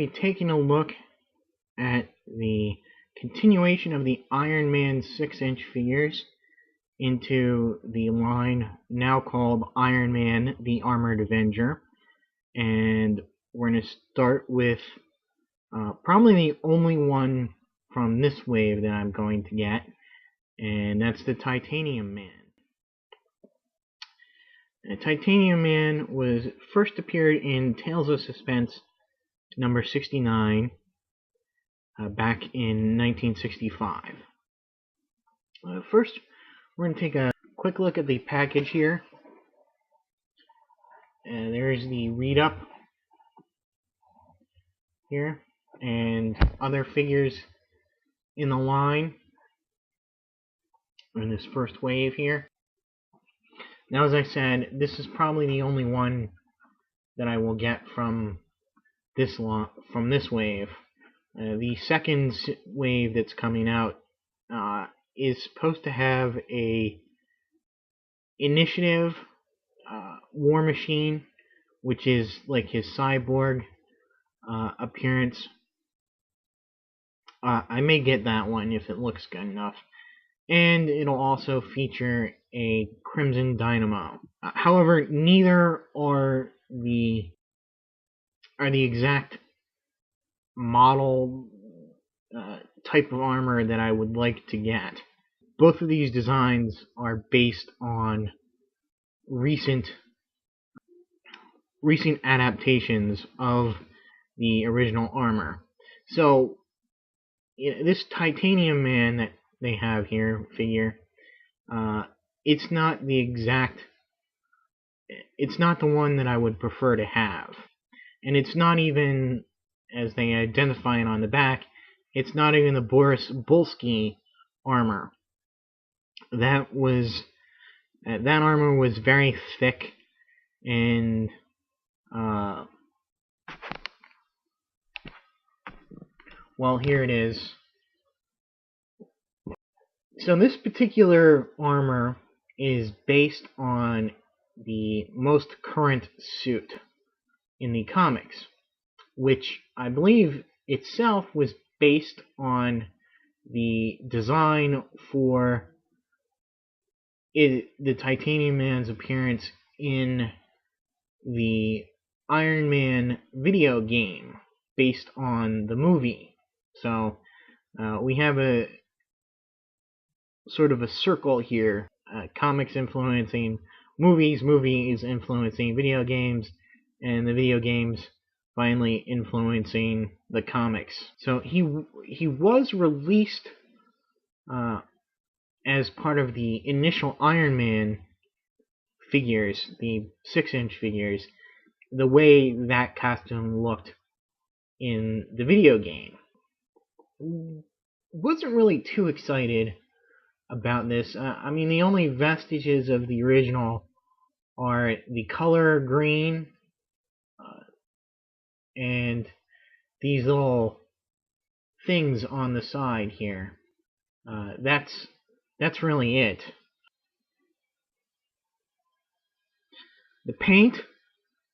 be taking a look at the continuation of the Iron Man 6-inch figures into the line now called Iron Man the Armored Avenger. And we're going to start with probably the only one from this wave that I'm going to get, and that's the Titanium Man. The Titanium Man was first appeared in Tales of Suspense number 69 back in 1965. First, we're going to take a quick look at the package here. There's the read-up here, and other figures in the line in this first wave here. Now, as I said, this is probably the only one that I will get from this wave. The second wave that's coming out is supposed to have a Initiative War Machine, which is like his cyborg appearance. I may get that one if it looks good enough. And it'll also feature a Crimson Dynamo. However, neither are the exact model type of armor that I would like to get. Both of these designs are based on recent adaptations of the original armor. So this Titanium Man that they have here figure, it's not the one that I would prefer to have, and it's not even, as they identify it on the back, it's not even the Boris Bulsky armor. That armor was very thick, and well, here it is. So this particular armor is based on the most current suit in the comics, which I believe itself was based on the design for the Titanium Man's appearance in the Iron Man video game based on the movie. So we have a sort of a circle here. Comics influencing movies, movies influencing video games, and the video games finally influencing the comics. So he was released as part of the initial Iron Man figures, the 6-inch figures, the way that costume looked in the video game. Wasn't really too excited about this. I mean, the only vestiges of the original are the color green and these little things on the side here. That's really it. The paint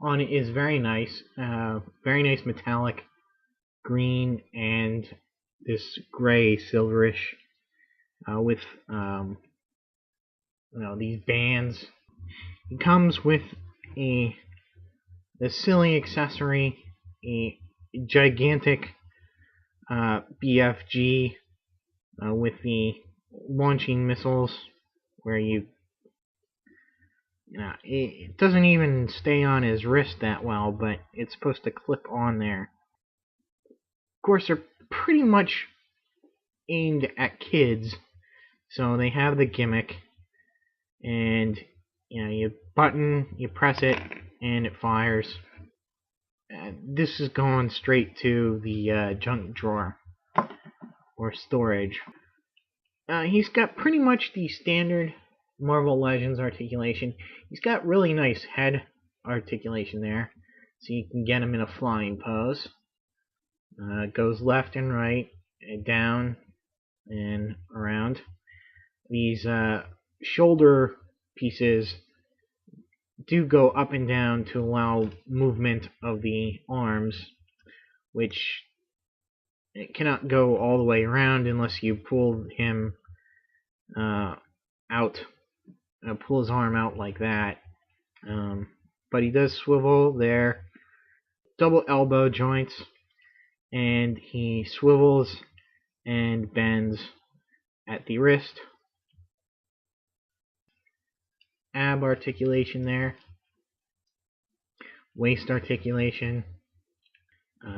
on it is very nice metallic green and this gray silverish with these bands. It comes with the silly accessory, a gigantic BFG with the launching missiles, where it doesn't even stay on his wrist that well, but it's supposed to clip on there. Of course, they're pretty much aimed at kids, so they have the gimmick, and you press it, and it fires. This is going straight to the junk drawer or storage. He's got pretty much the standard Marvel Legends articulation. He's got really nice head articulation there, so you can get him in a flying pose. Goes left and right, and down and around. These shoulder pieces do go up and down to allow movement of the arms, which it cannot go all the way around unless you pull him out, pull his arm out like that. But he does swivel there, double elbow joints, and he swivels and bends at the wrist. Ab articulation there, waist articulation.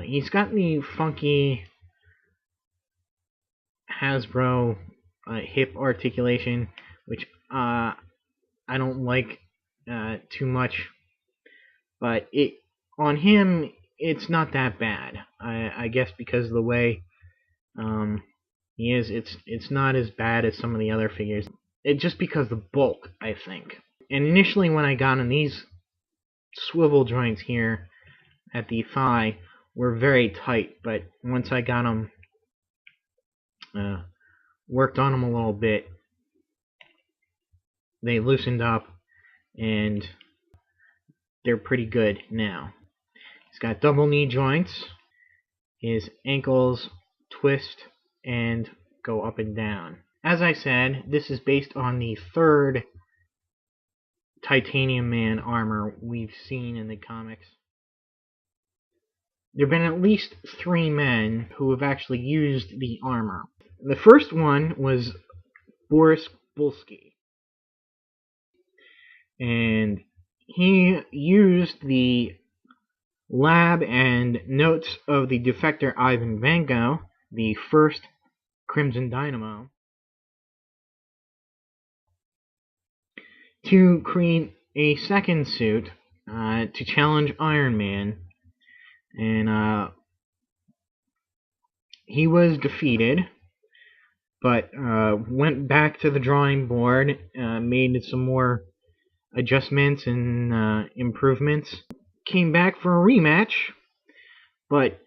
He's got the funky Hasbro hip articulation, which I don't like too much, but on him it's not that bad. I guess because of the way he is, it's not as bad as some of the other figures. Just because of the bulk, I think. And initially when I got him, these swivel joints here at the thigh were very tight, but once I got them, worked on them a little bit, they loosened up and they're pretty good now. He's got double knee joints. His ankles twist and go up and down. As I said, this is based on the third Titanium Man armor we've seen in the comics. There have been at least 3 men who have actually used the armor. The first one was Boris Bulski, and he used the lab and notes of the defector Ivan Vanko, the first Crimson Dynamo, to create a second suit to challenge Iron Man, and he was defeated, but went back to the drawing board, made some more adjustments and improvements, came back for a rematch, but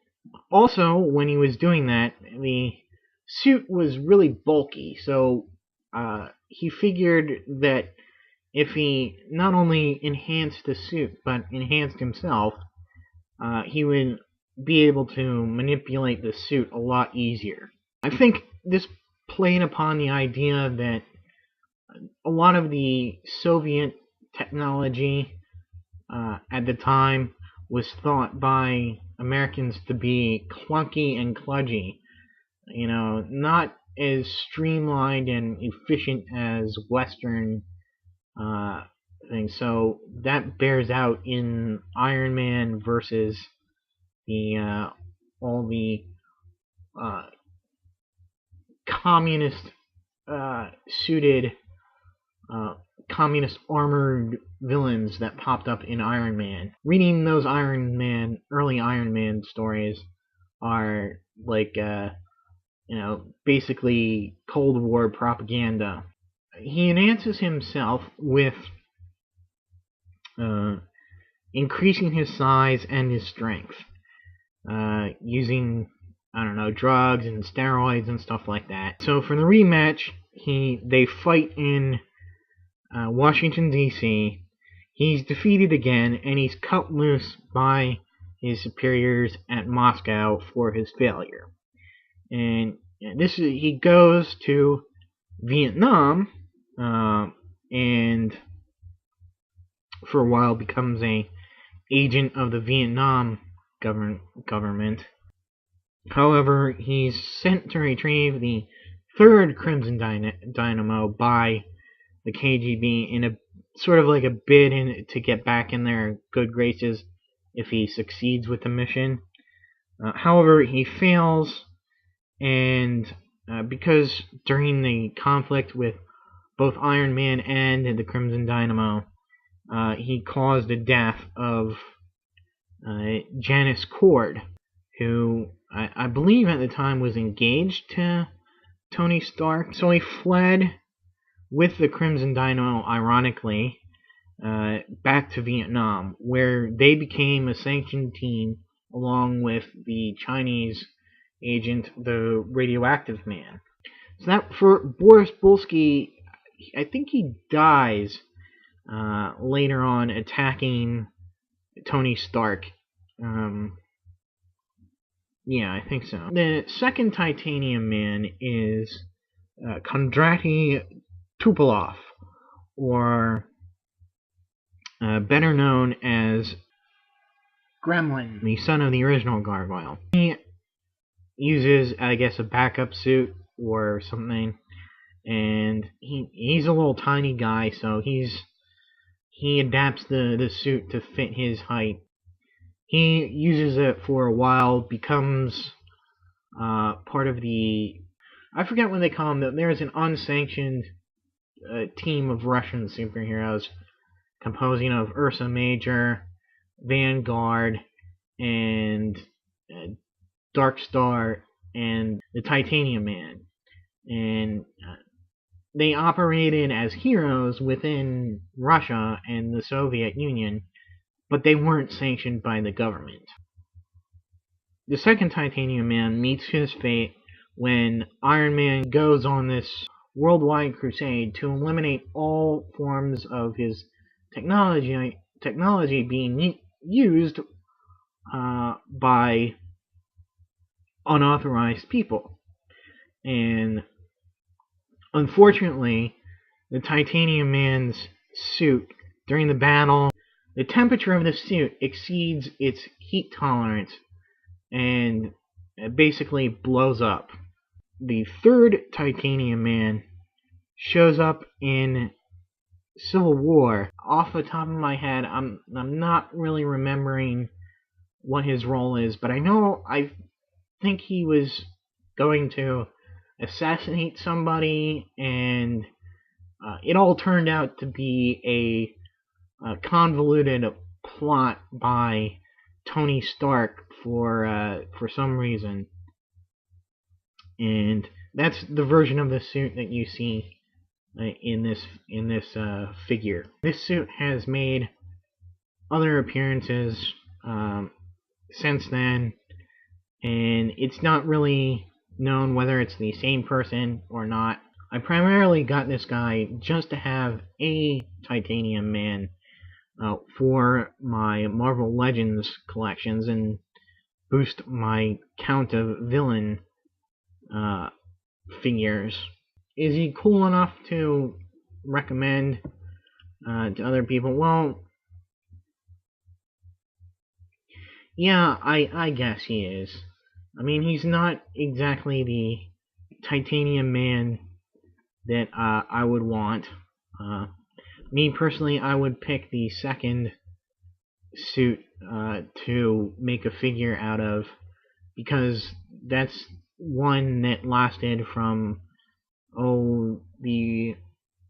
also when he was doing that, the suit was really bulky, so he figured that if he not only enhanced the suit, but enhanced himself, he would be able to manipulate the suit a lot easier. I think this played upon the idea that a lot of the Soviet technology at the time was thought by Americans to be clunky and kludgy. You know, not as streamlined and efficient as Western things. So that bears out in Iron Man versus the all the communist suited communist armored villains that popped up in Iron Man. Reading those early Iron Man stories are like basically Cold War propaganda. He enhances himself with increasing his size and his strength, using, drugs and steroids and stuff like that. So for the rematch, they fight in Washington, D.C. He's defeated again, and he's cut loose by his superiors at Moscow for his failure. And he goes to Vietnam, and for a while becomes a agent of the Vietnam government. However, he's sent to retrieve the third Crimson Dynamo by the KGB in a sort of like a bid to get back in their good graces if he succeeds with the mission. However, he fails, and because during the conflict with both Iron Man and the Crimson Dynamo, he caused the death of Janice Cord, who I believe at the time was engaged to Tony Stark. So he fled with the Crimson Dynamo, ironically, back to Vietnam, where they became a sanctioned team along with the Chinese agent, the Radioactive Man. So that for Boris Bulski, I think he dies later on attacking Tony Stark. Yeah, I think so. The second Titanium Man is Kondraty Tupolov, or better known as Gremlin, the son of the original Gargoyle. He uses, I guess, a backup suit or something, and he's a little tiny guy, so he adapts the suit to fit his height. He uses it for a while, becomes part of the, I forget what they call them. There's an unsanctioned team of Russian superheroes composing of Ursa Major, Vanguard, and Dark Star, and the Titanium Man. And they operated as heroes within Russia and the Soviet Union, but they weren't sanctioned by the government. The second Titanium Man meets his fate when Iron Man goes on this worldwide crusade to eliminate all forms of his technology being used by unauthorized people. And unfortunately, the Titanium Man's suit during the battle, the temperature of the suit exceeds its heat tolerance and it basically blows up. The third Titanium Man shows up in Civil War. Off the top of my head, I'm not really remembering what his role is, but I think he was going to assassinate somebody, and it all turned out to be a convoluted plot by Tony Stark for some reason, and that's the version of the suit that you see in this figure. This suit has made other appearances since then, and it's not really known whether it's the same person or not. I primarily got this guy just to have a Titanium Man for my Marvel Legends collections and boost my count of villain figures. Is he cool enough to recommend to other people? Well, yeah, I guess he is. I mean, he's not exactly the Titanium Man that I would want. Me personally, I would pick the second suit to make a figure out of, because that's one that lasted from the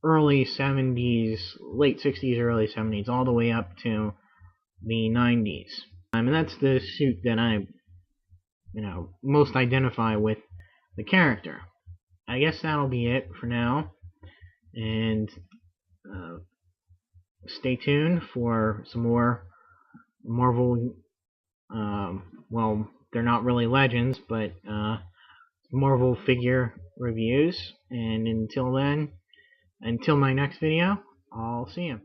early 70s, late 60s, early 70s, all the way up to the 90s. And that's the suit that I most identify with the character. I guess that'll be it for now, and stay tuned for some more Marvel, well, they're not really Legends, but Marvel figure reviews. And until then, until my next video, I'll see you.